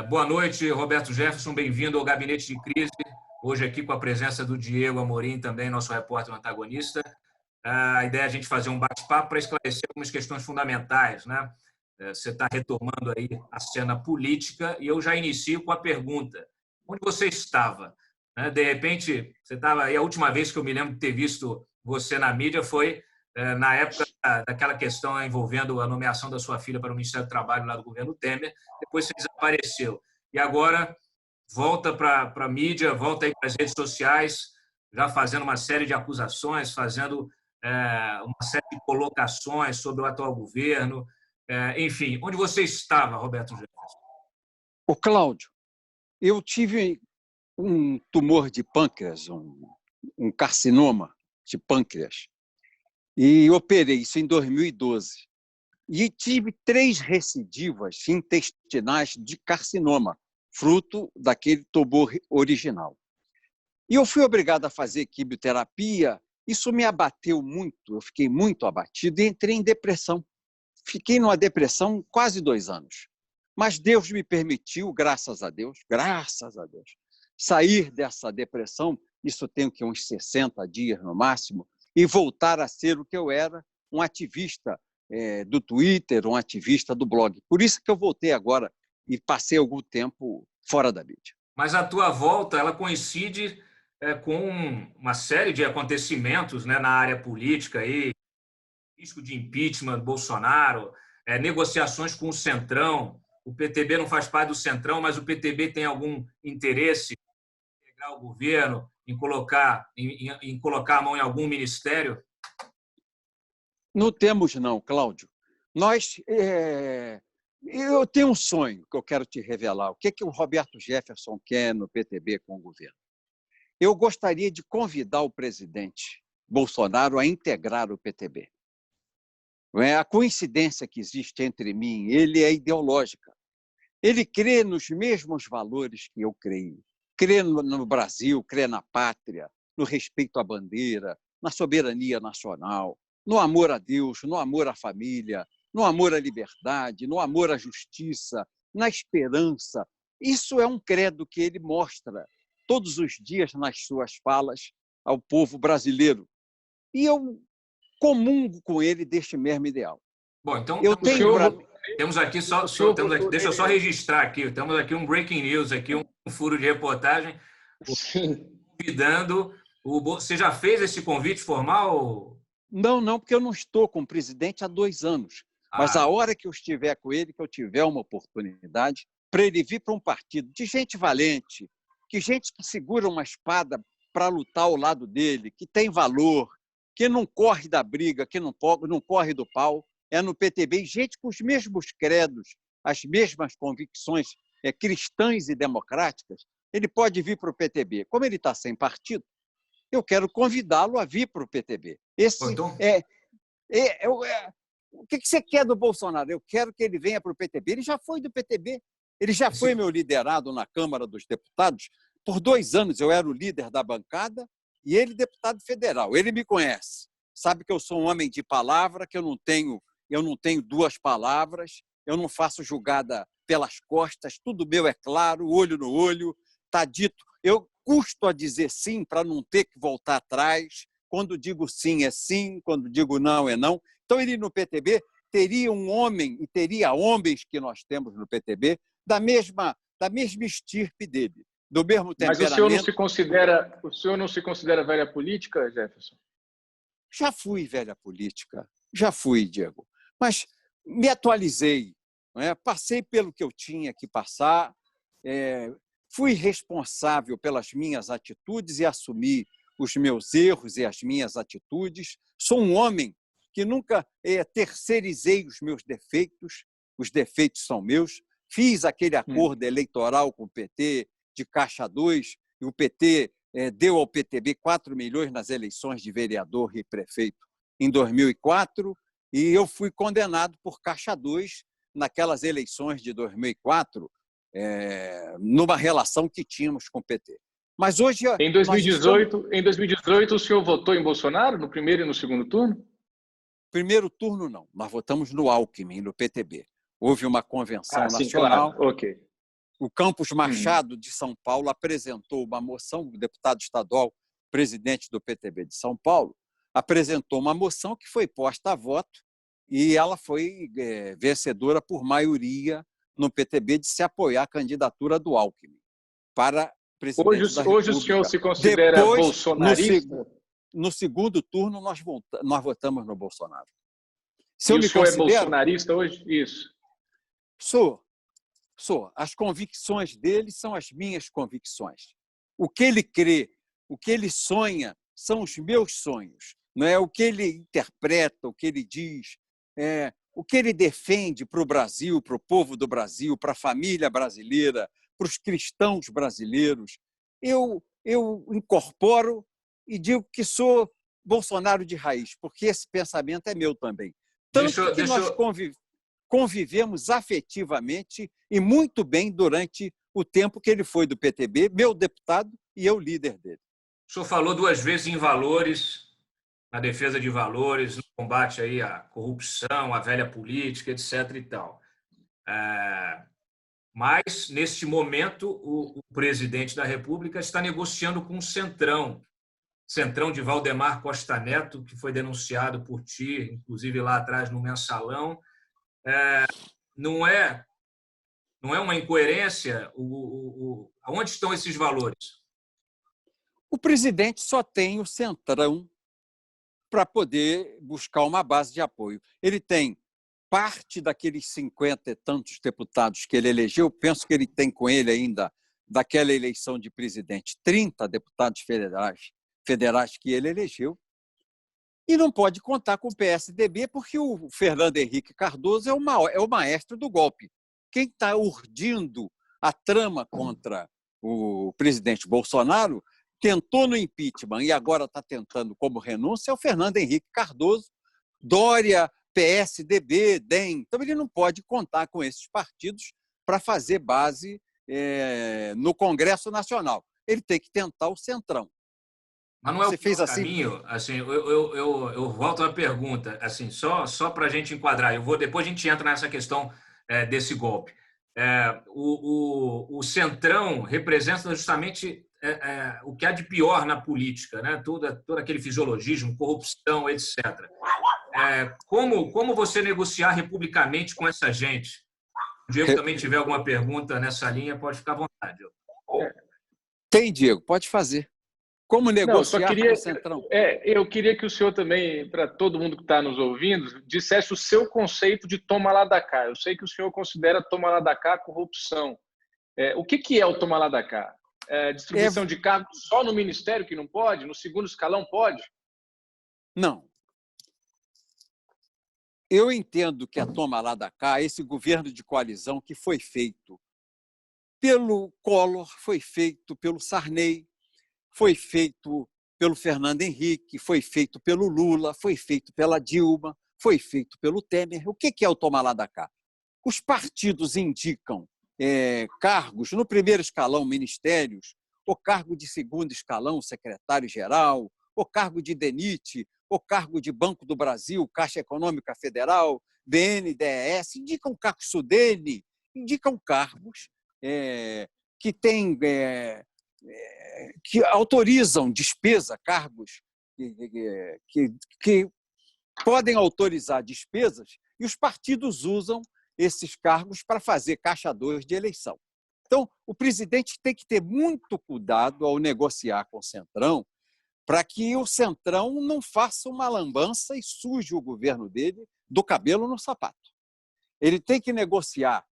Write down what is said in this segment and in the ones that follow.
Boa noite, Roberto Jefferson, bem-vindo ao Gabinete de Crise, hoje aqui com a presença do Diego Amorim, também nosso repórter antagonista. A ideia é a gente fazer um bate-papo para esclarecer algumas questões fundamentais, né? Você está retomando aí a cena política e eu já inicio com a pergunta: onde você estava? De repente, você estava aí, a última vez que eu me lembro de ter visto você na mídia foi na época daquela questão envolvendo a nomeação da sua filha para o Ministério do Trabalho lá do governo Temer. Depois você desapareceu. E agora volta para a mídia, volta aí para as redes sociais, já fazendo uma série de acusações, fazendo uma série de colocações sobre o atual governo. Enfim, onde você estava, Roberto Jefferson? Ô, Cláudio, eu tive um tumor de pâncreas, um carcinoma de pâncreas, e operei isso em 2012. E tive 3 recidivas intestinais de carcinoma, fruto daquele tumor original. E eu fui obrigado a fazer quimioterapia, isso me abateu muito, eu fiquei muito abatido e entrei em depressão. Fiquei numa depressão quase 2 anos. Mas Deus me permitiu, graças a Deus, sair dessa depressão, isso tem uns 60 dias no máximo, e voltar a ser o que eu era, um ativista do Twitter, um ativista do blog. Por isso que eu voltei agora e passei algum tempo fora da mídia. Mas a tua volta, ela coincide com uma série de acontecimentos, né, na área política, aí, risco de impeachment do Bolsonaro, negociações com o Centrão. O PTB não faz parte do Centrão, mas o PTB tem algum interesse em integrar o governo, em colocar a mão em algum ministério? Não temos não, Cláudio. Eu tenho um sonho que eu quero te revelar. O que o Roberto Jefferson quer no PTB com o governo? Eu gostaria de convidar o presidente Bolsonaro a integrar o PTB. A coincidência que existe entre mim e ele é ideológica. Ele crê nos mesmos valores que eu creio. Crê no Brasil, crê na pátria, no respeito à bandeira, na soberania nacional, no amor a Deus, no amor à família, no amor à liberdade, no amor à justiça, na esperança. Isso é um credo que ele mostra todos os dias nas suas falas ao povo brasileiro. E eu comungo com ele deste mesmo ideal. Bom, então temos aqui deixa eu só registrar aqui, temos aqui um breaking news, aqui um furo de reportagem, convidando você já fez esse convite formal? Não, porque eu não estou com o presidente há 2 anos. Mas a hora que eu estiver com ele, que eu tiver uma oportunidade, para ele vir para um partido de gente valente, que gente que segura uma espada para lutar ao lado dele, que tem valor, que não corre da briga, que não corre do pau, é no PTB, gente com os mesmos credos, as mesmas convicções cristãs e democráticas, ele pode vir para o PTB. Como ele está sem partido, eu quero convidá-lo a vir para o PTB. O que você quer do Bolsonaro? Eu quero que ele venha para o PTB. Ele já foi do PTB. Ele já foi meu liderado na Câmara dos Deputados. Por 2 anos eu era o líder da bancada e ele deputado federal. Ele me conhece. Sabe que eu sou um homem de palavra, que eu não tenho 2 palavras, eu não faço julgada pelas costas, tudo meu é claro, olho no olho, está dito. Eu custo a dizer sim para não ter que voltar atrás. Quando digo sim, é sim, quando digo não, é não. Então, ele no PTB teria um homem, e teria homens que nós temos no PTB, da mesma estirpe dele, do mesmo temperamento. Mas o senhor não se considera velha política, Jefferson? Já fui velha política, já fui, Diego. Mas me atualizei, passei pelo que eu tinha que passar, fui responsável pelas minhas atitudes e assumi os meus erros e as minhas atitudes. Sou um homem que nunca terceirizei os meus defeitos, os defeitos são meus. Fiz aquele acordo eleitoral com o PT de Caixa 2, e o PT deu ao PTB 4 milhões nas eleições de vereador e prefeito em 2004, e eu fui condenado por Caixa 2 naquelas eleições de 2004, numa relação que tínhamos com o PT. Mas hoje... Em 2018, o senhor votou em Bolsonaro, no primeiro e no segundo turno? Primeiro turno, não. Nós votamos no Alckmin, no PTB. Houve uma convenção nacional. Claro. Ok. O Campos Machado, de São Paulo, apresentou uma moção, o deputado estadual, presidente do PTB de São Paulo, apresentou uma moção que foi posta a voto e ela foi vencedora por maioria no PTB de se apoiar a candidatura do Alckmin para presidente da República. Hoje o senhor se considera bolsonarista? No segundo turno, nós votamos no Bolsonaro. E o senhor é bolsonarista hoje? Isso. Sou. As convicções dele são as minhas convicções. O que ele crê, o que ele sonha, são os meus sonhos. Não é o que ele interpreta, o que ele diz, o que ele defende para o Brasil, para o povo do Brasil, para a família brasileira, para os cristãos brasileiros. Eu incorporo e digo que sou Bolsonaro de raiz, porque esse pensamento é meu também. Tanto que nós convivemos afetivamente e muito bem durante o tempo que ele foi do PTB, meu deputado e eu líder dele. O senhor falou 2 vezes em valores, na defesa de valores, no combate aí à corrupção, à velha política, etc. e tal. Mas, neste momento, o presidente da República está negociando com o Centrão de Valdemar Costa Neto, que foi denunciado por ti, inclusive lá atrás no Mensalão. Não é uma incoerência? Onde estão esses valores? O presidente só tem o Centrão para poder buscar uma base de apoio. Ele tem parte daqueles 50 e tantos deputados que ele elegeu, penso que ele tem com ele ainda, daquela eleição de presidente, 30 deputados federais que ele elegeu, e não pode contar com o PSDB, porque o Fernando Henrique Cardoso é o maestro do golpe. Quem está urdindo a trama contra o presidente Bolsonaro tentou no impeachment e agora está tentando como renúncia é o Fernando Henrique Cardoso, Dória, PSDB, DEM. Então, ele não pode contar com esses partidos para fazer base no Congresso Nacional. Ele tem que tentar o Centrão. Mas não é o caminho? Assim, eu volto à pergunta, assim, só para a gente enquadrar. Depois a gente entra nessa questão desse golpe. O Centrão representa justamente o que há de pior na política, né? Todo aquele fisiologismo, corrupção, etc. Como você negociar republicamente com essa gente? Se o Diego também tiver alguma pergunta nessa linha, pode ficar à vontade. Tem, Diego, pode fazer. Como negociar com o Centrão? Eu queria que o senhor também, para todo mundo que está nos ouvindo, dissesse o seu conceito de toma lá da cá. Eu sei que o senhor considera toma lá da cá corrupção. O que é o toma lá da cá? Distribuição de cargos só no Ministério que não pode? No segundo escalão pode? Não. Eu entendo que a toma lá da cá, esse governo de coalizão que foi feito pelo Collor, foi feito pelo Sarney, foi feito pelo Fernando Henrique, foi feito pelo Lula, foi feito pela Dilma, foi feito pelo Temer. O que é o tomar lá da cá? Os partidos indicam cargos no primeiro escalão, ministérios, o cargo de segundo escalão, secretário-geral, o cargo de DENIT, o cargo de Banco do Brasil, Caixa Econômica Federal, BNDES, indicam cargos Sudene, indicam cargos que têm... que autorizam despesa, cargos que podem autorizar despesas, e os partidos usam esses cargos para fazer caixa 2 de eleição. Então, o presidente tem que ter muito cuidado ao negociar com o Centrão para que o Centrão não faça uma lambança e suje o governo dele do cabelo no sapato. Ele tem que negociar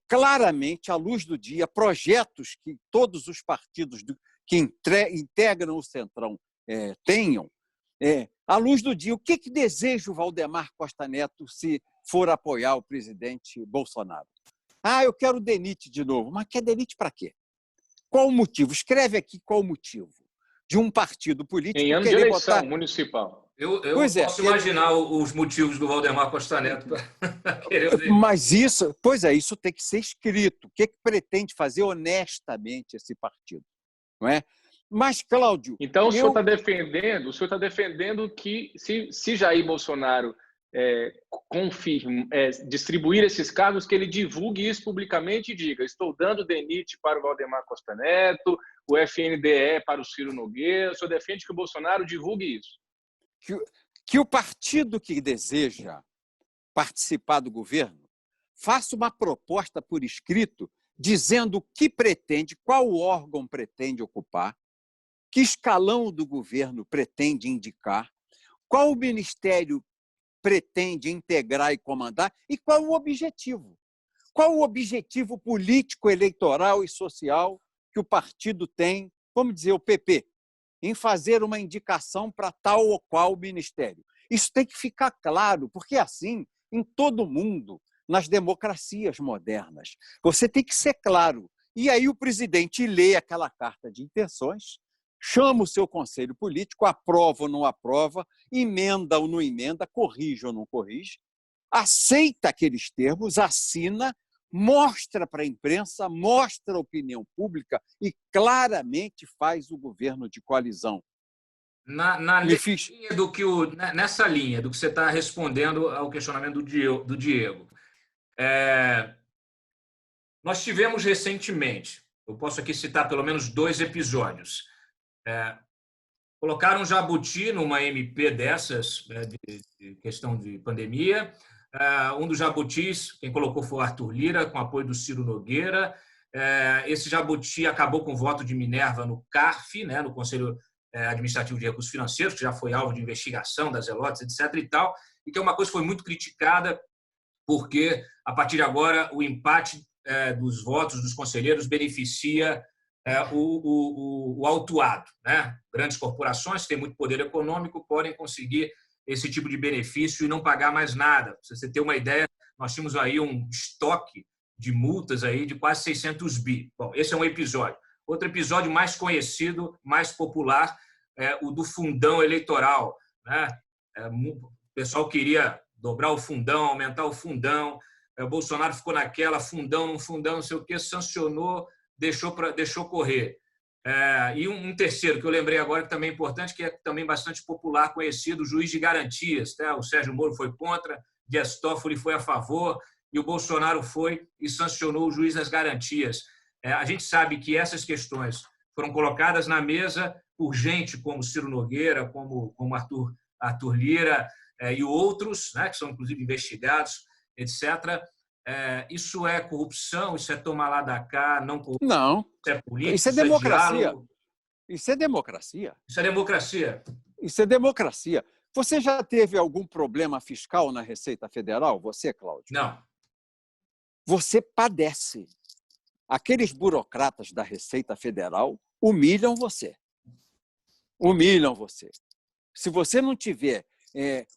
claramente, à luz do dia, projetos que todos os partidos que integram o Centrão tenham, à luz do dia. O que deseja o Valdemar Costa Neto se for apoiar o presidente Bolsonaro? Eu quero o DENIT de novo. Mas quer DENIT para quê? Qual o motivo? Escreve aqui qual o motivo de um partido político em ano de eleição municipal. Eu posso imaginar os motivos do Valdemar Costa Neto para querer ver. Mas isso tem que ser escrito. O que pretende fazer honestamente esse partido? Não é? Mas, Cláudio... Então, o senhor está defendendo que, se Jair Bolsonaro distribuir esses cargos, que ele divulgue isso publicamente e diga: estou dando o DENIT para o Valdemar Costa Neto, o FNDE para o Ciro Nogueira. O senhor defende que o Bolsonaro divulgue isso? Que o partido que deseja participar do governo faça uma proposta por escrito dizendo o que pretende, qual órgão pretende ocupar, que escalão do governo pretende indicar, qual ministério pretende integrar e comandar e qual o objetivo. Qual o objetivo político, eleitoral e social que o partido tem, vamos dizer, o PP, em fazer uma indicação para tal ou qual ministério. Isso tem que ficar claro, porque assim, em todo mundo, nas democracias modernas, você tem que ser claro. E aí o presidente lê aquela carta de intenções, chama o seu conselho político, aprova ou não aprova, emenda ou não emenda, corrige ou não corrige, aceita aqueles termos, assina, mostra para a imprensa, mostra à opinião pública e claramente faz o governo de coalizão. Nessa linha do que você está respondendo ao questionamento do Diego, nós tivemos recentemente, eu posso aqui citar pelo menos 2 episódios, colocaram jabuti numa MP dessas, de questão de pandemia. Um dos jabutis, quem colocou foi o Arthur Lira, com apoio do Ciro Nogueira. Esse jabuti acabou com o voto de Minerva no CARF, né, no Conselho Administrativo de Recursos Financeiros, que já foi alvo de investigação das Zelotes, etc. e tal, e que é uma coisa que foi muito criticada, porque, a partir de agora, o empate dos votos dos conselheiros beneficia o autuado, né? Grandes corporações que têm muito poder econômico podem conseguir esse tipo de benefício e não pagar mais nada. Para você ter uma ideia, nós tínhamos aí um estoque de multas aí de quase 600 bi. Bom, esse é um episódio. Outro episódio mais conhecido, mais popular, é o do fundão eleitoral, né? O pessoal queria dobrar o fundão, aumentar o fundão. O Bolsonaro ficou naquela, fundão, não sei o quê, sancionou, deixou correr. E um terceiro, que eu lembrei agora, que também é importante, que é também bastante popular, conhecido, o juiz de garantias. Né? O Sérgio Moro foi contra, Dias Toffoli foi a favor, e o Bolsonaro foi e sancionou o juiz das garantias. A gente sabe que essas questões foram colocadas na mesa por gente como Ciro Nogueira, como Arthur Lira e outros, né, que são, inclusive, investigados, etc. Isso é corrupção? Isso é tomar lá da cá? Não corrupção? Não. Isso é política? Isso é democracia. Diálogo? Isso é democracia. Isso é democracia. Isso é democracia. Você já teve algum problema fiscal na Receita Federal? Você, Cláudio? Não. Você padece. Aqueles burocratas da Receita Federal humilham você. Humilham você. Se você não tiver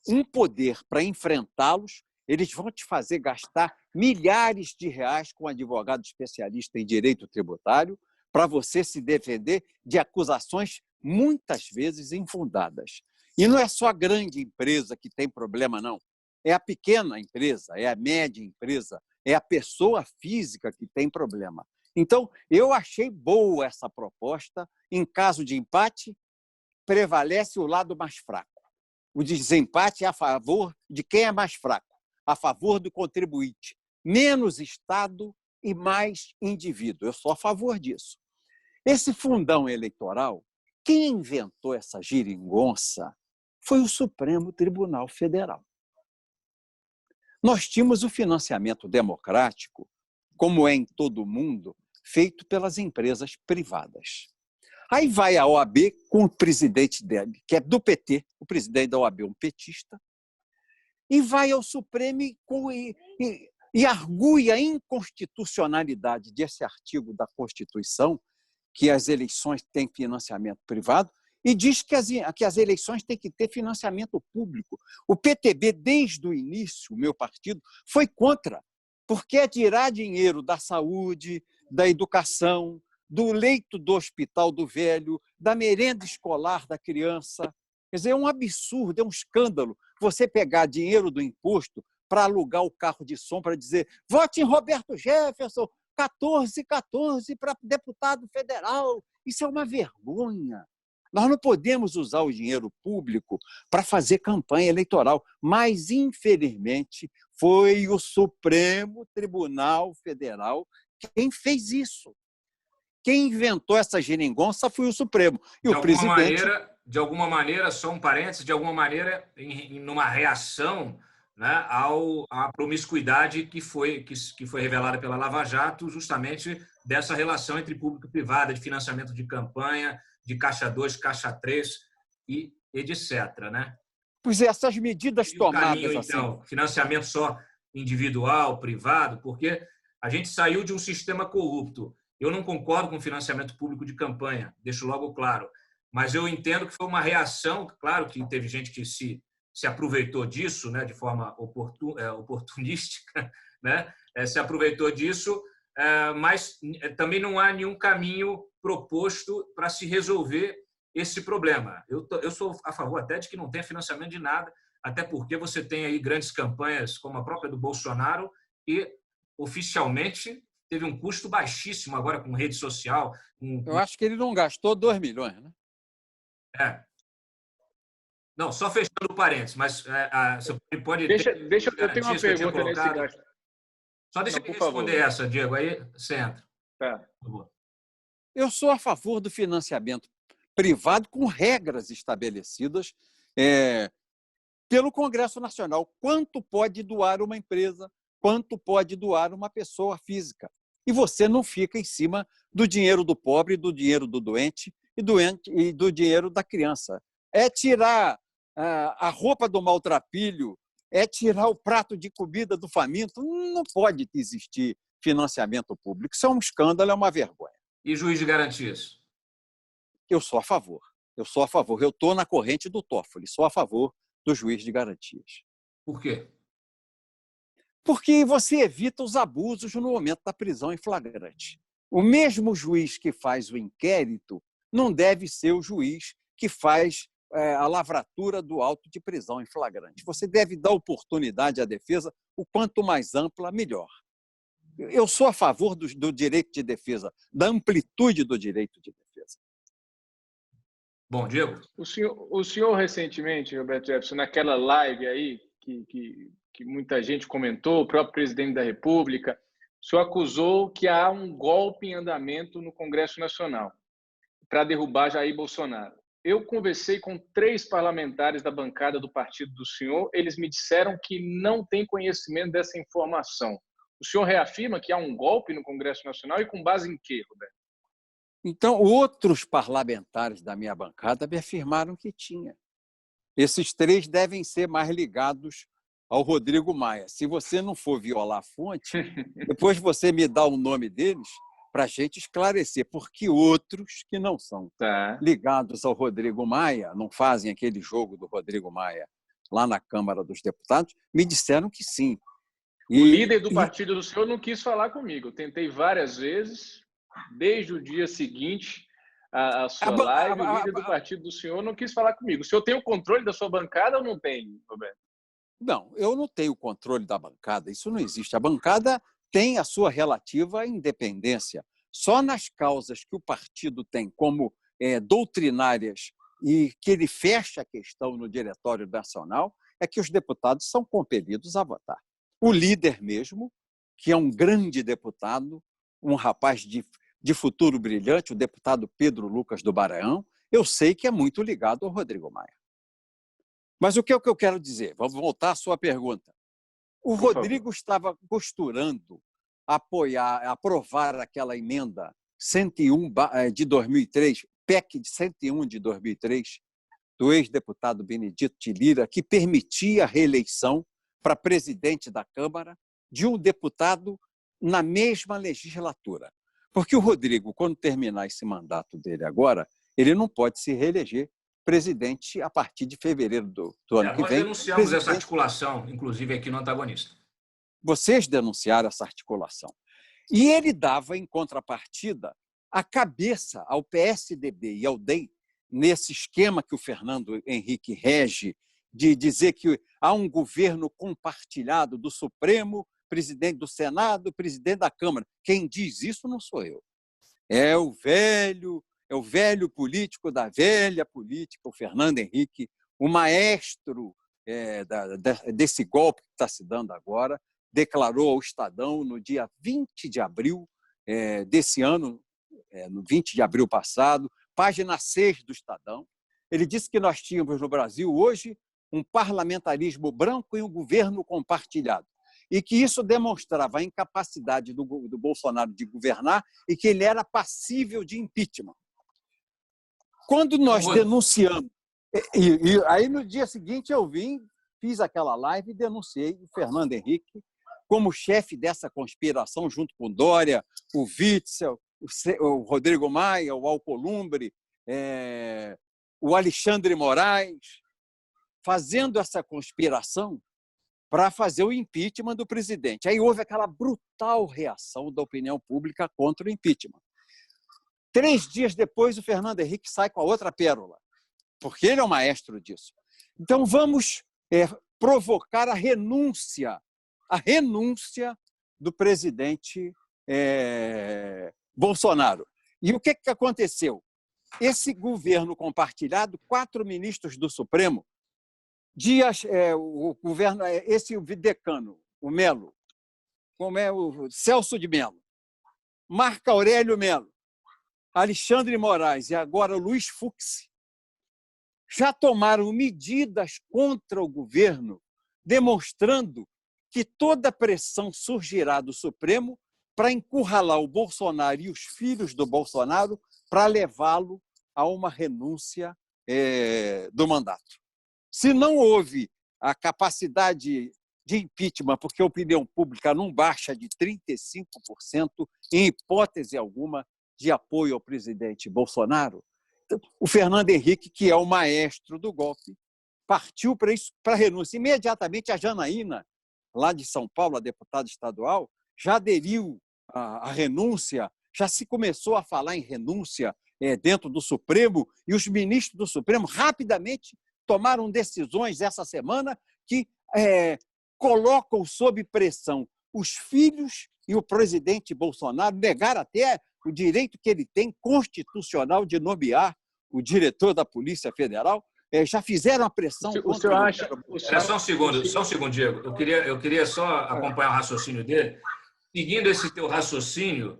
um poder para enfrentá-los, eles vão te fazer gastar milhares de reais com um advogado especialista em direito tributário para você se defender de acusações muitas vezes infundadas. E não é só a grande empresa que tem problema, não. É a pequena empresa, é a média empresa, é a pessoa física que tem problema. Então, eu achei boa essa proposta. Em caso de empate, prevalece o lado mais fraco. O desempate é a favor de quem é mais fraco, a favor do contribuinte. Menos Estado e mais indivíduo. Eu sou a favor disso. Esse fundão eleitoral, quem inventou essa geringonça foi o Supremo Tribunal Federal. Nós tínhamos o financiamento democrático, como é em todo o mundo, feito pelas empresas privadas. Aí vai a OAB com o presidente dele, que é do PT, o presidente da OAB é um petista, e vai ao Supremo e argui a inconstitucionalidade desse artigo da Constituição, que as eleições têm financiamento privado, e diz que as eleições têm que ter financiamento público. O PTB, desde o início, o meu partido, foi contra, porque é tirar dinheiro da saúde, da educação, do leito do hospital do velho, da merenda escolar da criança. Quer dizer, é um absurdo, é um escândalo você pegar dinheiro do imposto para alugar o carro de som, para dizer vote em Roberto Jefferson, 14 para deputado federal. Isso é uma vergonha. Nós não podemos usar o dinheiro público para fazer campanha eleitoral, mas, infelizmente, foi o Supremo Tribunal Federal quem fez isso. Quem inventou essa geringonça foi o Supremo. E o presidente... De alguma maneira, só um parênteses, de alguma maneira, numa reação, né, à promiscuidade que foi revelada pela Lava Jato, justamente dessa relação entre público e privado, de financiamento de campanha, de Caixa 2, Caixa 3 e etc. Né? Pois é, essas medidas tomadas... Caminho, então, assim, financiamento só individual, privado, porque a gente saiu de um sistema corrupto. Eu não concordo com financiamento público de campanha, deixo logo claro, mas eu entendo que foi uma reação, claro que teve gente que se aproveitou disso, né, de forma oportunística, né, se aproveitou disso, mas também não há nenhum caminho proposto para se resolver esse problema. Eu sou a favor até de que não tenha financiamento de nada, até porque você tem aí grandes campanhas, como a própria do Bolsonaro, e oficialmente teve um custo baixíssimo agora com rede social. Eu acho que ele não gastou 2 milhões, né? Não, só fechando o parênteses, mas você pode... eu tenho uma pergunta nesse gasto. Só deixa eu responder essa, Diego, aí você entra. Tá. Por favor. Eu sou a favor do financiamento privado com regras estabelecidas pelo Congresso Nacional. Quanto pode doar uma empresa, quanto pode doar uma pessoa física. E você não fica em cima do dinheiro do pobre, do dinheiro do doente e do dinheiro da criança. É tirar a roupa do maltrapilho, é tirar o prato de comida do faminto. Não pode existir financiamento público. Isso é um escândalo, é uma vergonha. E juiz de garantias? Eu sou a favor. Eu estou na corrente do Toffoli. Sou a favor do juiz de garantias. Por quê? Porque você evita os abusos no momento da prisão em flagrante. O mesmo juiz que faz o inquérito não deve ser o juiz que faz a lavratura do auto de prisão em flagrante. Você deve dar oportunidade à defesa, o quanto mais ampla, melhor. Eu sou a favor do direito de defesa, da amplitude do direito de defesa. Bom, Diego. O senhor recentemente, Roberto Jefferson, naquela live aí que muita gente comentou, o próprio presidente da República, o senhor acusou que há um golpe em andamento no Congresso Nacional para derrubar Jair Bolsonaro. Eu conversei com 3 parlamentares da bancada do partido do senhor, eles me disseram que não têm conhecimento dessa informação. O senhor reafirma que há um golpe no Congresso Nacional e com base em quê, Roberto? Então, outros parlamentares da minha bancada me afirmaram que tinha. Esses 3 devem ser mais ligados ao Rodrigo Maia. Se você não for violar a fonte, depois você me dá o nome deles para a gente esclarecer, porque outros que não são ligados ao Rodrigo Maia, não fazem aquele jogo do Rodrigo Maia lá na Câmara dos Deputados, me disseram que sim. O líder do partido do senhor não quis falar comigo. Eu tentei várias vezes, desde o dia seguinte à sua live, o líder do partido do senhor não quis falar comigo. O senhor tem o controle da sua bancada ou não tem, Roberto? Não, eu não tenho o controle da bancada, isso não existe. A bancada tem a sua relativa independência. Só nas causas que o partido tem como doutrinárias e que ele fecha a questão no Diretório Nacional é que os deputados são compelidos a votar. O líder mesmo, que é um grande deputado, um rapaz de futuro brilhante, o deputado Pedro Lucas do Maranhão, eu sei que é muito ligado ao Rodrigo Maia. Mas o que é que eu quero dizer? Vamos voltar à sua pergunta. O Rodrigo estava costurando aprovar aquela emenda 101 de 2003, PEC de 101 de 2003, do ex-deputado Benedito de Lira, que permitia a reeleição para presidente da Câmara de um deputado na mesma legislatura. Porque o Rodrigo, quando terminar esse mandato dele agora, ele não pode se reeleger presidente a partir de fevereiro do ano que vem. Nós denunciamos essa articulação, inclusive aqui no Antagonista. Vocês denunciaram essa articulação. E ele dava, em contrapartida, a cabeça ao PSDB e ao DEM, nesse esquema que o Fernando Henrique rege, de dizer que há um governo compartilhado do Supremo, presidente do Senado, presidente da Câmara. Quem diz isso não sou eu. É o velho é o velho político da velha política, o Fernando Henrique, o maestro desse golpe que está se dando agora, declarou ao Estadão no dia 20 de abril desse ano, no 20 de abril passado, página 6 do Estadão. Ele disse que nós tínhamos no Brasil hoje um parlamentarismo branco e um governo compartilhado, e que isso demonstrava a incapacidade do Bolsonaro de governar e que ele era passível de impeachment. Quando nós denunciamos, e aí no dia seguinte eu fiz aquela live e denunciei o Fernando Henrique como chefe dessa conspiração, junto com Dória, o Witzel, o Rodrigo Maia, o Alcolumbre, o Alexandre Moraes, fazendo essa conspiração para fazer o impeachment do presidente. Aí houve aquela brutal reação da opinião pública contra o impeachment. 3 dias depois, o Fernando Henrique sai com a outra pérola, porque ele é o maestro disso. Então, vamos provocar a renúncia do presidente Bolsonaro. E o que aconteceu? Esse governo compartilhado, 4 ministros do Supremo, esse decano, o Melo, como é o Celso de Mello, Marco Aurélio Melo, Alexandre Moraes e agora o Luiz Fux, já tomaram medidas contra o governo, demonstrando que toda pressão surgirá do Supremo para encurralar o Bolsonaro e os filhos do Bolsonaro para levá-lo a uma renúncia do mandato. Se não houve a capacidade de impeachment, porque a opinião pública não baixa de 35%, em hipótese alguma, de apoio ao presidente Bolsonaro, o Fernando Henrique, que é o maestro do golpe, partiu para isso, para a renúncia. Imediatamente, a Janaína, lá de São Paulo, a deputada estadual, já aderiu à renúncia, já se começou a falar em renúncia dentro do Supremo, e os ministros do Supremo rapidamente tomaram decisões essa semana que colocam sob pressão os filhos e o presidente Bolsonaro, negaram até o direito que ele tem constitucional de nomear o diretor da Polícia Federal, já fizeram a pressão. O senhor acha... Só um segundo, Diego. Eu queria só acompanhar o raciocínio dele. Seguindo esse teu raciocínio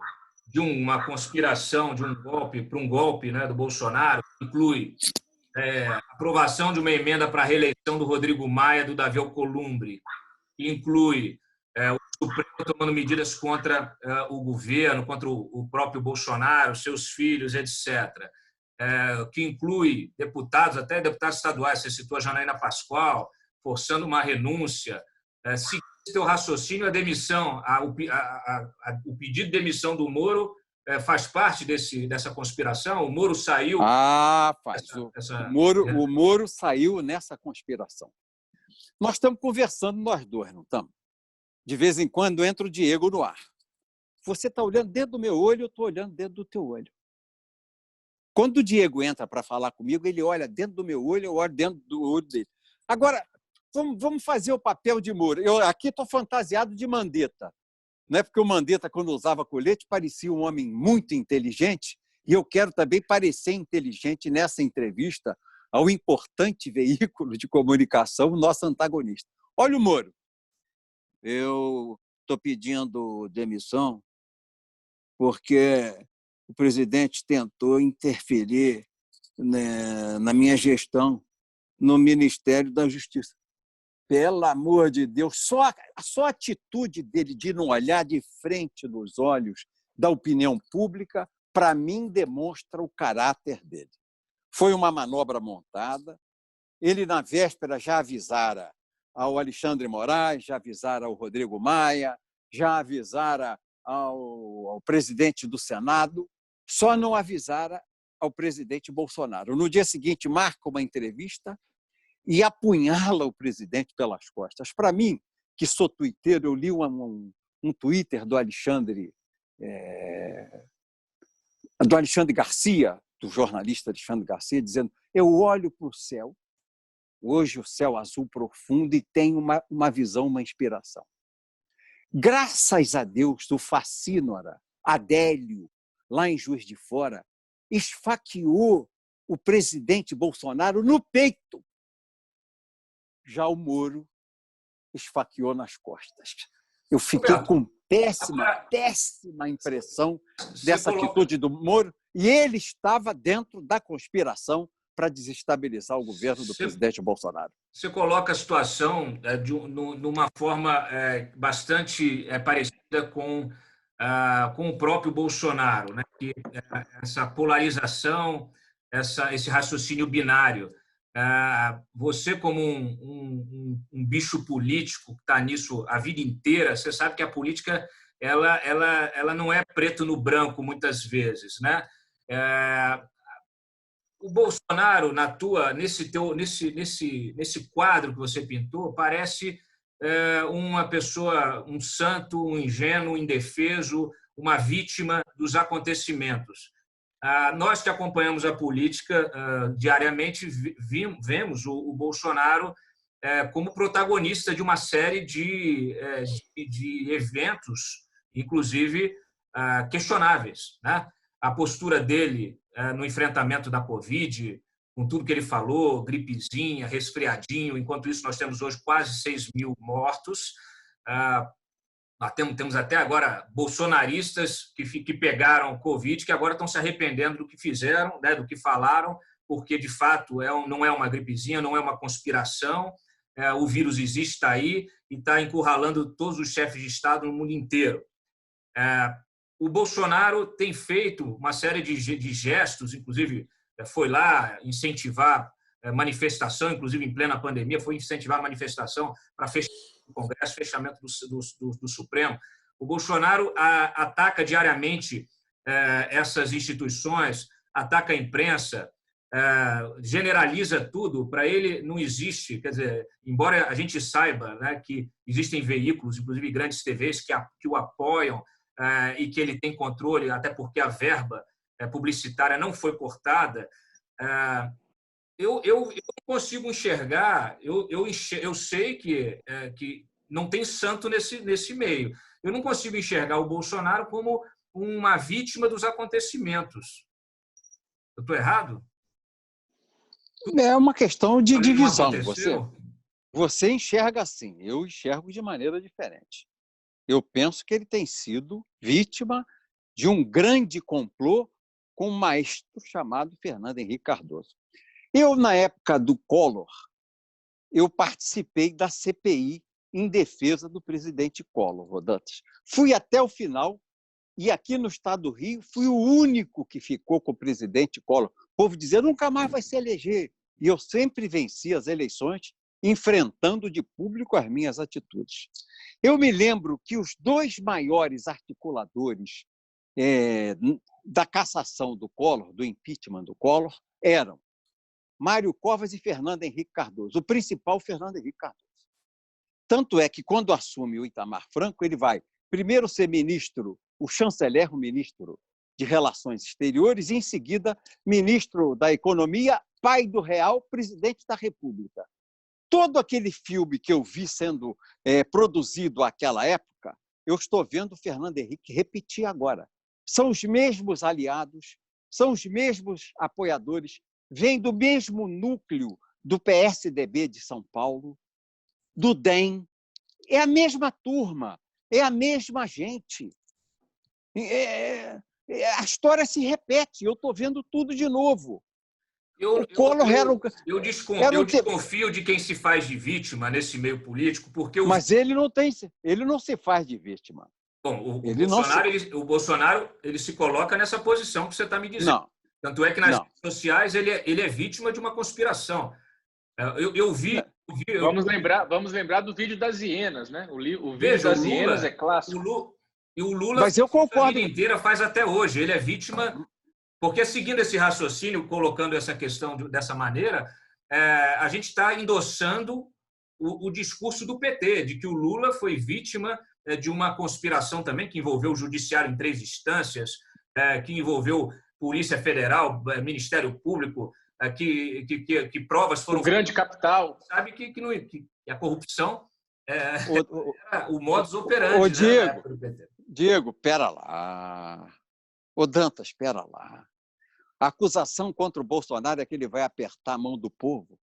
de uma conspiração, de um golpe para um golpe, né, do Bolsonaro, que inclui aprovação de uma emenda para a reeleição do Rodrigo Maia, do Davi Alcolumbre, que inclui o Supremo tomando medidas contra o governo, contra o próprio Bolsonaro, seus filhos, etc., que inclui deputados, até deputados estaduais, você citou a Janaína Pascoal, forçando uma renúncia. Se teu raciocínio, a demissão, o pedido de demissão do Moro faz parte dessa conspiração? O Moro saiu... Faz. O Moro saiu nessa conspiração. Nós estamos conversando, nós dois, não estamos? De vez em quando entra o Diego no ar. Você está olhando dentro do meu olho, eu estou olhando dentro do teu olho. Quando o Diego entra para falar comigo, ele olha dentro do meu olho, eu olho dentro do olho dele. Agora, vamos fazer o papel de Moro. Eu aqui estou fantasiado de Mandetta. Não é porque o Mandetta, quando usava colete, parecia um homem muito inteligente, e eu quero também parecer inteligente nessa entrevista ao importante veículo de comunicação, nosso antagonista. Olha o Moro. Eu estou pedindo demissão porque o presidente tentou interferir na minha gestão no Ministério da Justiça. Pelo amor de Deus, só a atitude dele de não olhar de frente nos olhos da opinião pública, para mim, demonstra o caráter dele. Foi uma manobra montada. Ele, na véspera, já avisara ao Alexandre Moraes, já avisara ao Rodrigo Maia, já avisara ao presidente do Senado, só não avisara ao presidente Bolsonaro. No dia seguinte, marca uma entrevista e apunhala o presidente pelas costas. Para mim, que sou tuiteiro, eu li um Twitter do Alexandre Garcia, do jornalista Alexandre Garcia, dizendo: eu olho para o céu, hoje o céu azul profundo, e tenho uma visão, uma inspiração. Graças a Deus, o Facínora, Adélio, lá em Juiz de Fora, esfaqueou o presidente Bolsonaro no peito. Já o Moro esfaqueou nas costas. Eu fiquei com péssima impressão dessa atitude do Moro, e ele estava dentro da conspiração para desestabilizar o governo do presidente Bolsonaro. Você coloca a situação numa forma bastante parecida com o próprio Bolsonaro, né? Que, essa polarização, esse raciocínio binário. Você, como um bicho político que está nisso a vida inteira, você sabe que a política ela não é preto no branco muitas vezes, né? O Bolsonaro, nesse quadro que você pintou, parece uma pessoa, um santo, um ingênuo, indefeso, uma vítima dos acontecimentos. Nós que acompanhamos a política diariamente vemos o Bolsonaro como protagonista de uma série de eventos, inclusive questionáveis, né? A postura dele no enfrentamento da Covid, com tudo que ele falou, gripezinha, resfriadinho. Enquanto isso, nós temos hoje quase 6 mil mortos. Temos até agora bolsonaristas que pegaram Covid, que agora estão se arrependendo do que fizeram, né, do que falaram, porque, de fato, não é uma gripezinha, não é uma conspiração. O vírus existe, está aí, e está encurralando todos os chefes de Estado no mundo inteiro. O Bolsonaro tem feito uma série de gestos, inclusive foi lá incentivar manifestação, inclusive em plena pandemia, foi incentivar a manifestação para fechamento do Congresso, fechamento do Supremo. O Bolsonaro ataca diariamente essas instituições, ataca a imprensa, generaliza tudo. Para ele não existe, quer dizer, embora a gente saiba, né, que existem veículos, inclusive grandes TVs, que o apoiam, e que ele tem controle, até porque a verba publicitária não foi cortada, eu não consigo enxergar, eu sei que não tem santo nesse meio. Eu não consigo enxergar o Bolsonaro como uma vítima dos acontecimentos. Eu estou errado? É uma questão de divisão. Você enxerga assim, eu enxergo de maneira diferente. Eu penso que ele tem sido vítima de um grande complô com um maestro chamado Fernando Henrique Cardoso. Eu, na época do Collor, eu participei da CPI em defesa do presidente Collor, Rodantas. Fui até o final e aqui no estado do Rio fui o único que ficou com o presidente Collor. O povo dizia, nunca mais vai se eleger. E eu sempre venci as eleições enfrentando de público as minhas atitudes. Eu me lembro que os dois maiores articuladores da cassação do Collor, do impeachment do Collor, eram Mário Covas e Fernando Henrique Cardoso. O principal, Fernando Henrique Cardoso. Tanto é que, quando assume o Itamar Franco, ele vai primeiro ser ministro, o chanceler, o ministro de Relações Exteriores, e, em seguida, ministro da Economia, pai do Real, presidente da República. Todo aquele filme que eu vi sendo produzido naquela época, eu estou vendo o Fernando Henrique repetir agora. São os mesmos aliados, são os mesmos apoiadores, vêm do mesmo núcleo do PSDB de São Paulo, do DEM. É a mesma turma, é a mesma gente. A história se repete, eu estou vendo tudo de novo. Eu desconfio de quem se faz de vítima nesse meio político, porque mas ele não se faz de vítima. Bom, o Bolsonaro ele se coloca nessa posição que você está me dizendo. Não. Tanto é que nas redes sociais ele é vítima de uma conspiração. Eu vi. Vamos lembrar do vídeo das hienas, né? O vídeo das hienas é clássico. O Lula, mas eu concordo, a vida inteira faz até hoje. Ele é vítima. Porque, seguindo esse raciocínio, colocando essa questão dessa maneira, a gente está endossando o discurso do PT, de que o Lula foi vítima de uma conspiração também, que envolveu o judiciário em 3 instâncias, que envolveu Polícia Federal, Ministério Público, que provas foram... O grande capital. Sabe que a corrupção era o modus operandi. Ô, Diego, pera lá. Ô, Dantas, pera lá. A acusação contra o Bolsonaro é que ele vai apertar a mão do povo.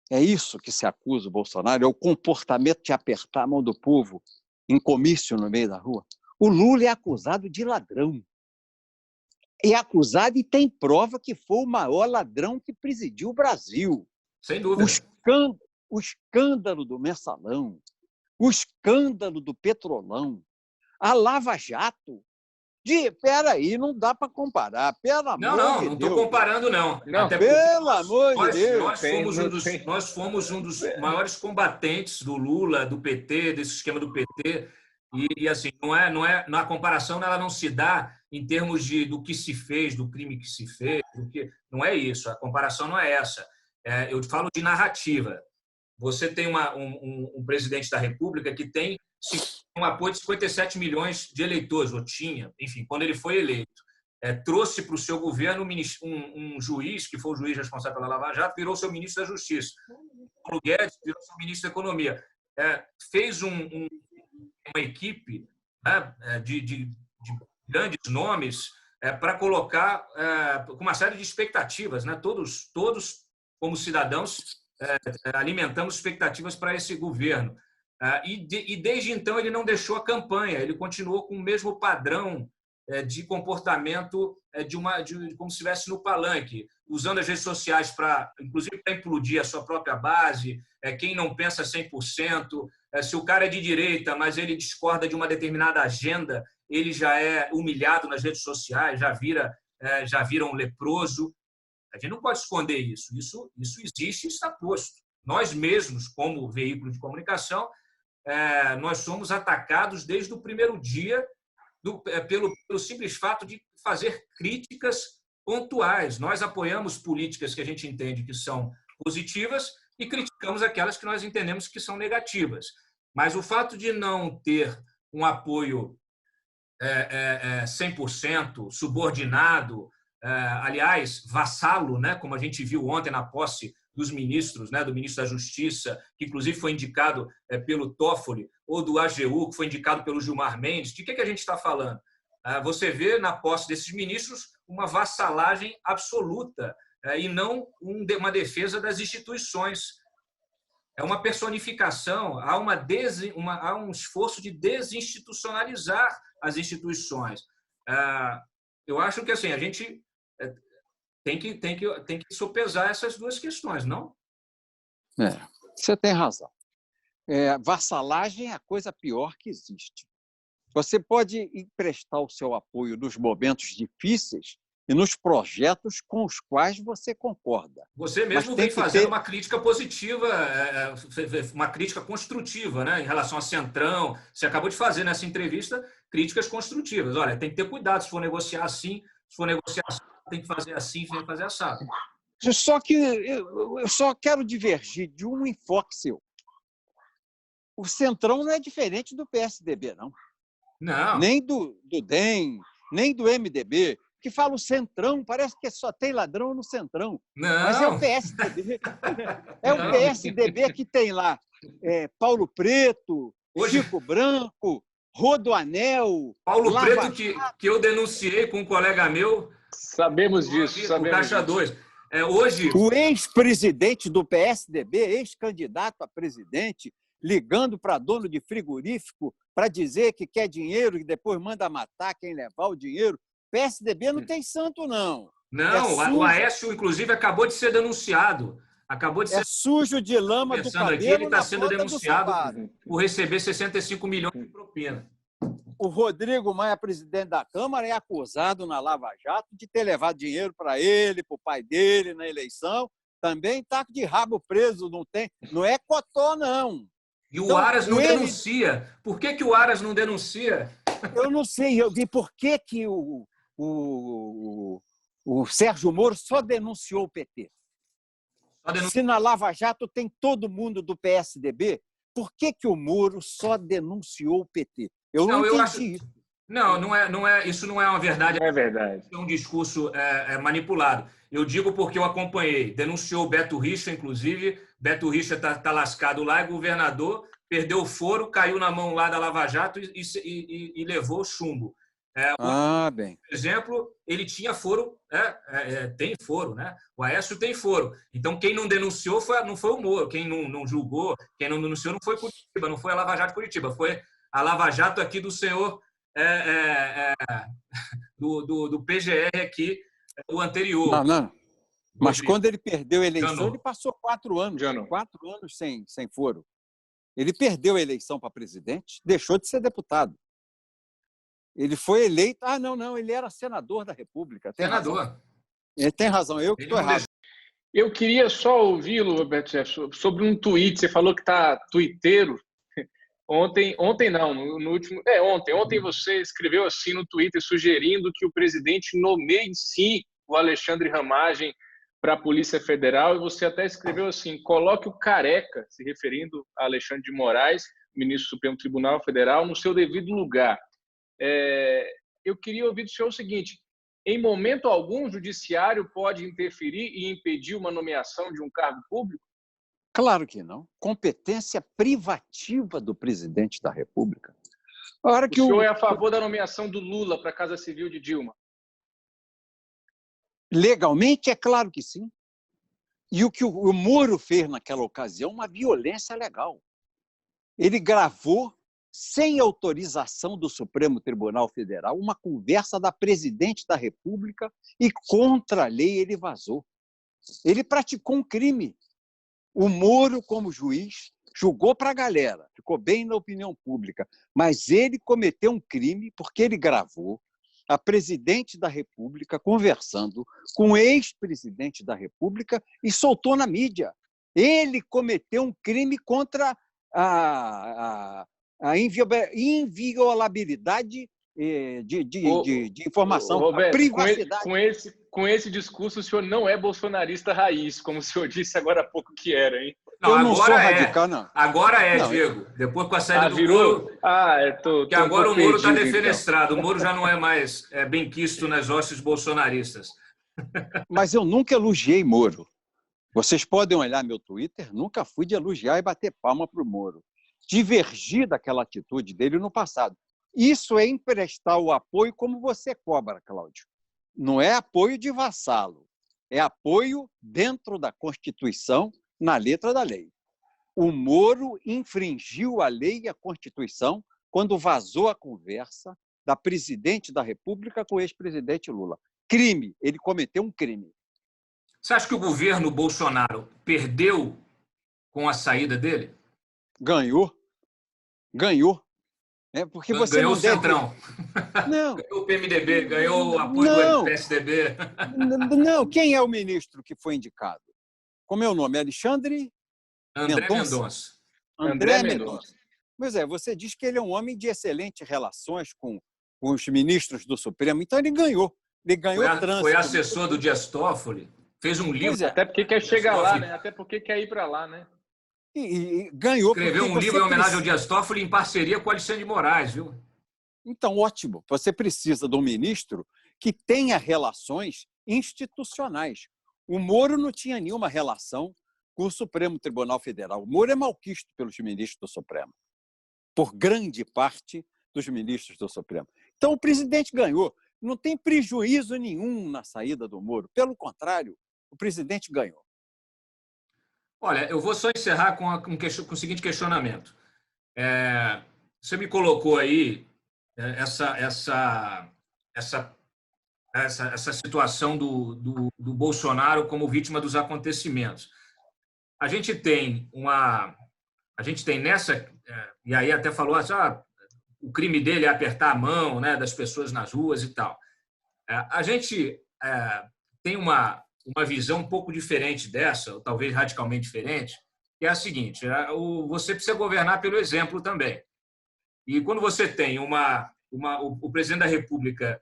É isso que se acusa o Bolsonaro, é o comportamento de apertar a mão do povo em comício no meio da rua. O Lula é acusado de ladrão. É acusado e tem prova que foi o maior ladrão que presidiu o Brasil. Sem dúvida. O escândalo do Mensalão, o escândalo do Petrolão, a Lava Jato. Peraí, não dá para comparar. Pelo amor de Deus. Não estou comparando, não. Até pelo amor de Deus. Nós fomos um dos maiores combatentes do Lula, do PT, desse esquema do PT. E assim, a comparação ela não se dá em termos do que se fez, do crime que se fez, não é isso. A comparação não é essa. Eu falo de narrativa. Você tem um presidente da República que tem um apoio de 57 milhões de eleitores, ou tinha, enfim, quando ele foi eleito. Trouxe para o seu governo um juiz, que foi o juiz responsável pela Lava Jato, virou seu ministro da Justiça. Paulo Guedes virou seu ministro da Economia. Fez uma equipe de grandes nomes para colocar com uma série de expectativas. Né? Todos, como cidadãos, alimentamos expectativas para esse governo. E desde então ele não deixou a campanha, ele continuou com o mesmo padrão de comportamento como se estivesse no palanque, usando as redes sociais inclusive para implodir a sua própria base, quem não pensa 100%, se o cara é de direita, mas ele discorda de uma determinada agenda, ele já é humilhado nas redes sociais, já vira um leproso. A gente não pode esconder isso. Isso existe e está posto. Nós mesmos, como veículo de comunicação, nós somos atacados desde o primeiro dia pelo simples fato de fazer críticas pontuais. Nós apoiamos políticas que a gente entende que são positivas e criticamos aquelas que nós entendemos que são negativas. Mas o fato de não ter um apoio 100% subordinado, aliás, vassalo, né, como a gente viu ontem na posse dos ministros, né, do ministro da Justiça, que inclusive foi indicado pelo Toffoli, ou do AGU, que foi indicado pelo Gilmar Mendes. De que a gente está falando? Você vê na posse desses ministros uma vassalagem absoluta e não uma defesa das instituições. É uma personificação, há um esforço de desinstitucionalizar as instituições. Eu acho que assim, a gente tem que sopesar essas duas questões, não? Você tem razão. Vassalagem é a coisa pior que existe. Você pode emprestar o seu apoio nos momentos difíceis e nos projetos com os quais você concorda. Você mesmo vem fazendo uma crítica positiva, uma crítica construtiva, né, em relação a Centrão. Você acabou de fazer nessa entrevista críticas construtivas. Olha, tem que ter cuidado se for negociar assim, tem que fazer assim, tem que fazer assado. Só que eu só quero divergir de um enfoque seu. O Centrão não é diferente do PSDB, não. Não. Nem do DEM, nem do MDB, que fala o Centrão, parece que só tem ladrão no Centrão. Não. Mas é o PSDB. O PSDB que tem lá Paulo Preto, Chico Branco, Rodoanel... Paulo Preto, que eu denunciei com um colega meu. Sabemos disso. O Caixa 2. Hoje... O ex-presidente do PSDB, ex-candidato a presidente, ligando para dono de frigorífico para dizer que quer dinheiro e depois manda matar quem levar o dinheiro. PSDB não tem santo, não. Não, o Aécio, inclusive, acabou de ser denunciado. Sujo de lama do cabelo. Aqui, ele está sendo denunciado por receber 65 milhões de propina. O Rodrigo Maia, presidente da Câmara, é acusado na Lava Jato de ter levado dinheiro para ele, para o pai dele na eleição. Também está de rabo preso, não é cotó, não. E o Aras não denuncia. Por que o Aras não denuncia? Eu não sei. Eu vi por que o Sérgio Moro só denunciou o PT. Se na Lava Jato tem todo mundo do PSDB, por que o Moro só denunciou o PT? Eu não entendi isso. Isso não é uma verdade. Não é verdade. É um discurso manipulado. Eu digo porque eu acompanhei. Denunciou o Beto Richa, inclusive. Beto Richa está lascado lá, é governador, perdeu o foro, caiu na mão lá da Lava Jato e levou o chumbo. Bem. Por exemplo, ele tinha foro, tem foro, né? O Aécio tem foro. Então, quem não denunciou não foi o Moro, quem não julgou, quem não denunciou não foi Curitiba, não foi a Lava Jato Curitiba, foi a Lava Jato aqui do senhor do PGR aqui, o anterior. Não. Mas quando ele perdeu a eleição, ele passou 4 anos. Jano. 4 anos sem foro. Ele perdeu a eleição para presidente, deixou de ser deputado. Ele foi eleito... não, ele era senador da República. Senador. Razão. Ele tem razão, eu que estou errado. Eu queria só ouvi-lo, Roberto Jefferson, sobre um tweet. Você falou que está tuiteiro. Ontem não, no último... Ontem você escreveu assim no Twitter, sugerindo que o presidente nomeie sim o Alexandre Ramagem para a Polícia Federal, e você até escreveu assim: coloque o Careca, se referindo a Alexandre de Moraes, ministro do Supremo Tribunal Federal, no seu devido lugar. Eu queria ouvir do senhor o seguinte: em momento algum, o judiciário pode interferir e impedir uma nomeação de um cargo público? Claro que não. Competência privativa do presidente da República. A hora que o senhor é a favor da nomeação do Lula para a Casa Civil de Dilma? Legalmente, é claro que sim. E o que o Moro fez naquela ocasião, uma violência legal. Ele gravou, sem autorização do Supremo Tribunal Federal, uma conversa da presidente da República e, contra a lei, ele vazou. Ele praticou um crime. O Moro, como juiz, julgou para a galera, ficou bem na opinião pública, mas ele cometeu um crime porque ele gravou a presidente da República conversando com o ex-presidente da República e soltou na mídia. Ele cometeu um crime contra a inviolabilidade de informação, Roberto, a privacidade. Com esse discurso, o senhor não é bolsonarista raiz, como o senhor disse agora há pouco que era, hein? Não, eu não sou radical, não. Agora não, Diego. Depois com a saída do virou? Moro... que agora o Moro está defenestrado. Então. O Moro já não é mais benquisto nas hostes bolsonaristas. Mas eu nunca elogiei Moro. Vocês podem olhar meu Twitter, nunca fui de elogiar e bater palma para o Moro. Divergi daquela atitude dele no passado. Isso é emprestar o apoio como você cobra, Cláudio. Não é apoio de vassalo, é apoio dentro da Constituição, na letra da lei. O Moro infringiu a lei e a Constituição quando vazou a conversa da presidente da República com o ex-presidente Lula. Crime, ele cometeu um crime. Você acha que o governo Bolsonaro perdeu com a saída dele? Ganhou. Porque você ganhou não o Centrão. Não. Ganhou o PMDB, ganhou o apoio do PSDB. Não, quem é o ministro que foi indicado? Como é o nome? André Mendonça. André Mendonça. Pois é, você diz que ele é um homem de excelentes relações com os ministros do Supremo, então ele ganhou. Ele ganhou trânsito. Foi assessor do Dias Toffoli, fez um livro. Até porque quer chegar lá, né? Até porque quer ir para lá, né? E ganhou. Escreveu um livro em homenagem ao Dias Toffoli em parceria com o Alexandre de Moraes, viu? Então, ótimo. Você precisa de um ministro que tenha relações institucionais. O Moro não tinha nenhuma relação com o Supremo Tribunal Federal. O Moro é malquisto pelos ministros do Supremo, por grande parte dos ministros do Supremo. Então, o presidente ganhou. Não tem prejuízo nenhum na saída do Moro. Pelo contrário, o presidente ganhou. Olha, eu vou só encerrar com o seguinte questionamento. Você me colocou aí essa situação do Bolsonaro como vítima dos acontecimentos. A gente tem nessa, e aí até falou assim, o crime dele é apertar a mão, né, das pessoas nas ruas e tal. A gente tem uma visão um pouco diferente dessa, ou talvez radicalmente diferente, que é a seguinte: você precisa governar pelo exemplo também. E quando você tem o presidente da República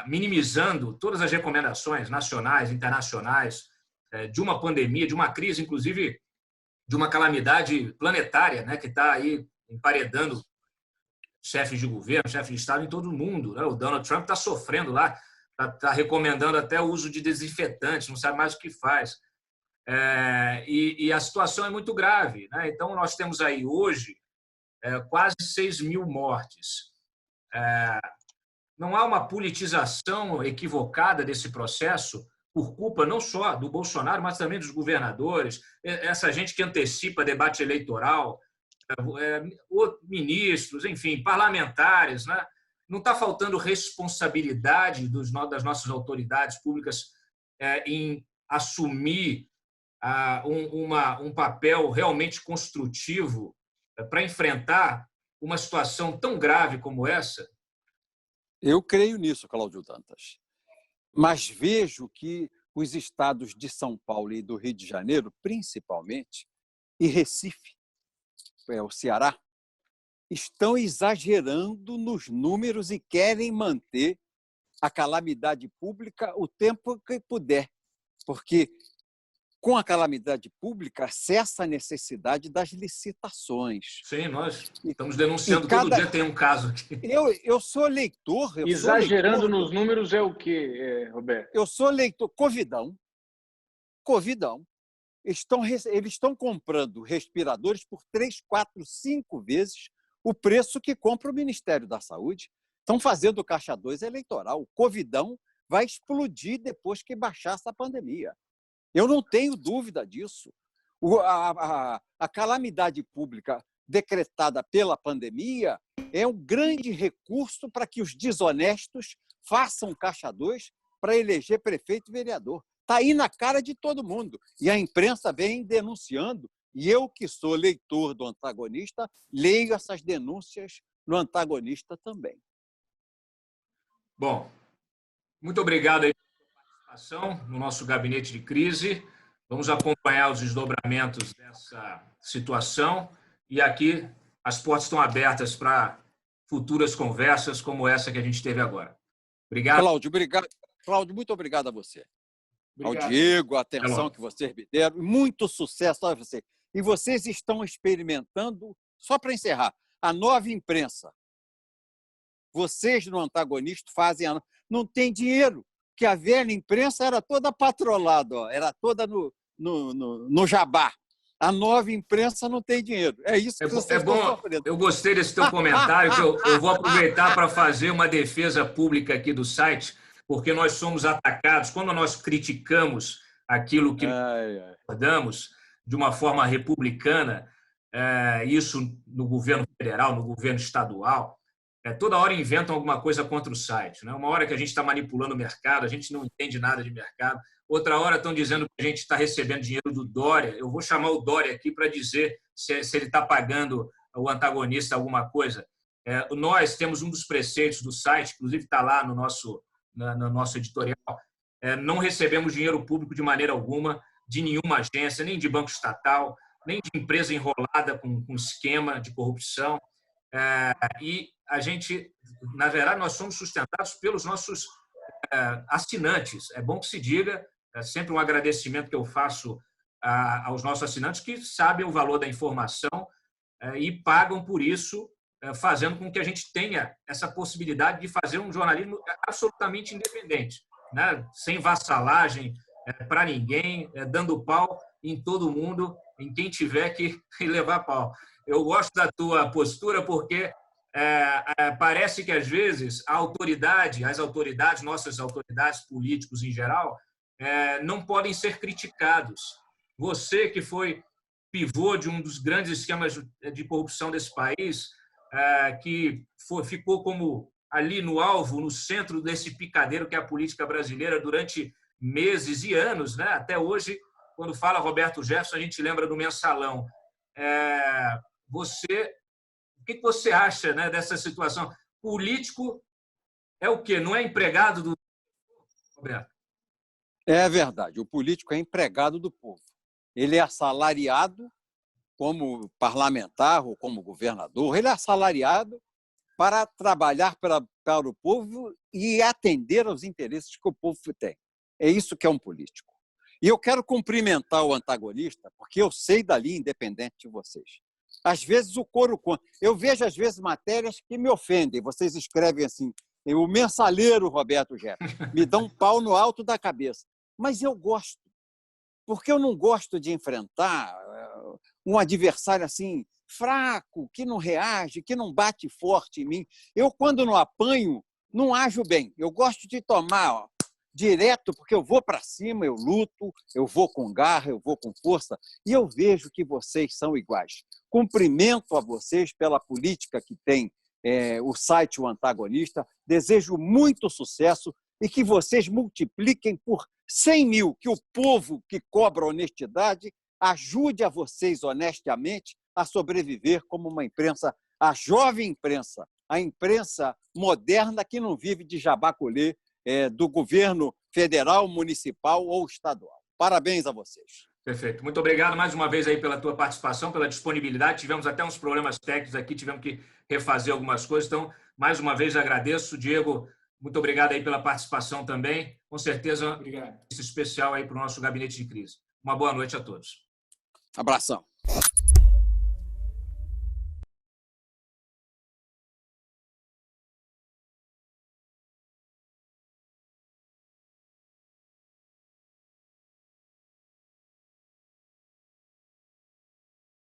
minimizando todas as recomendações nacionais, internacionais, de uma pandemia, de uma crise, inclusive de uma calamidade planetária, né, que está aí emparedando chefes de governo, chefes de Estado em todo o mundo, né? O Donald Trump está sofrendo lá, está recomendando até o uso de desinfetantes, não sabe mais o que faz. E a situação é muito grave, né? Então, nós temos aí hoje quase 6.000 mortes. não há uma politização equivocada desse processo por culpa não só do Bolsonaro, mas também dos governadores, essa gente que antecipa debate eleitoral, ministros, enfim, parlamentares, né? Não está faltando responsabilidade das nossas autoridades públicas em assumir um papel realmente construtivo para enfrentar uma situação tão grave como essa? Eu creio nisso, Cláudio Dantas. Mas vejo que os estados de São Paulo e do Rio de Janeiro, principalmente, e Recife, o Ceará, estão exagerando nos números e querem manter a calamidade pública o tempo que puder, porque com a calamidade pública cessa a necessidade das licitações. Sim, nós estamos denunciando, todo dia tem um caso aqui. Eu sou leitor. Exagerando nos números é o quê, Roberto? Eu sou leitor. Covidão. Eles estão comprando respiradores por 3, 4, 5 vezes o preço que compra o Ministério da Saúde. Estão fazendo o caixa 2 eleitoral. O Covidão vai explodir depois que baixar essa pandemia. Eu não tenho dúvida disso. A calamidade pública decretada pela pandemia é um grande recurso para que os desonestos façam caixa 2 para eleger prefeito e vereador. Está aí na cara de todo mundo. E a imprensa vem denunciando. E eu, que sou leitor do Antagonista, leio essas denúncias no Antagonista também. Bom, muito obrigado aí pela participação no nosso gabinete de crise. Vamos acompanhar os desdobramentos dessa situação. E aqui as portas estão abertas para futuras conversas como essa que a gente teve agora. Obrigado. Cláudio, obrigado. Cláudio, muito obrigado a você. Obrigado. Ao Diego, a atenção que vocês me deram. Muito sucesso a você. E vocês estão experimentando, só para encerrar, a nova imprensa. Vocês no Antagonista fazem... Não tem dinheiro, que a velha imprensa era toda patrolada, era toda no jabá. A nova imprensa não tem dinheiro. É isso que vocês estão sofrendo. Eu gostei desse teu comentário, que eu vou aproveitar para fazer uma defesa pública aqui do site, porque nós somos atacados, quando nós criticamos aquilo que damos de uma forma republicana, isso no governo federal, no governo estadual, toda hora inventam alguma coisa contra o site. Né? Uma hora que a gente está manipulando o mercado, a gente não entende nada de mercado. Outra hora estão dizendo que a gente está recebendo dinheiro do Dória. Eu vou chamar o Dória aqui para dizer se ele está pagando o Antagonista alguma coisa. Nós temos um dos preceitos do site, inclusive está lá no nosso editorial, não recebemos dinheiro público de maneira alguma, de nenhuma agência, nem de banco estatal, nem de empresa enrolada com esquema de corrupção. E a gente, na verdade, nós somos sustentados pelos nossos assinantes. É bom que se diga, é sempre um agradecimento que eu faço aos nossos assinantes que sabem o valor da informação e pagam por isso, fazendo com que a gente tenha essa possibilidade de fazer um jornalismo absolutamente independente, né? Sem vassalagem para ninguém, dando pau em todo mundo, em quem tiver que levar pau. Eu gosto da tua postura porque parece que, às vezes, as autoridades, nossas autoridades políticos em geral, não podem ser criticados. Você, que foi pivô de um dos grandes esquemas de corrupção desse país, que ficou como ali no alvo, no centro desse picadeiro que é a política brasileira durante meses e anos, né? Até hoje, quando fala Roberto Jefferson, a gente lembra do mensalão. O que você acha, né, dessa situação? Político é o quê? Não é empregado do Roberto? É verdade. O político é empregado do povo. Ele é assalariado como parlamentar ou como governador. Ele é assalariado para trabalhar para o povo e atender aos interesses que o povo tem. É isso que é um político. E eu quero cumprimentar o Antagonista, porque eu sei da linha independente de vocês. Às vezes o coro contra. Eu vejo, às vezes, matérias que me ofendem. Vocês escrevem assim, o mensaleiro Roberto Jefferson, me dá um pau no alto da cabeça. Mas eu gosto, porque eu não gosto de enfrentar um adversário assim, fraco, que não reage, que não bate forte em mim. Eu, quando não apanho, não ajo bem. Eu gosto de tomar direto, porque eu vou para cima, eu luto, eu vou com garra, eu vou com força, e eu vejo que vocês são iguais. Cumprimento a vocês pela política que tem o site O Antagonista, desejo muito sucesso e que vocês multipliquem por 100 mil, que o povo que cobra honestidade ajude a vocês honestamente a sobreviver como uma imprensa, a jovem imprensa, a imprensa moderna que não vive de jabaculê do governo federal, municipal ou estadual. Parabéns a vocês. Perfeito. Muito obrigado mais uma vez aí pela tua participação, pela disponibilidade. Tivemos até uns problemas técnicos aqui, tivemos que refazer algumas coisas. Então, mais uma vez, agradeço. Diego, muito obrigado aí pela participação também. Com certeza, obrigado. Esse especial aí para o nosso gabinete de crise. Uma boa noite a todos. Abração.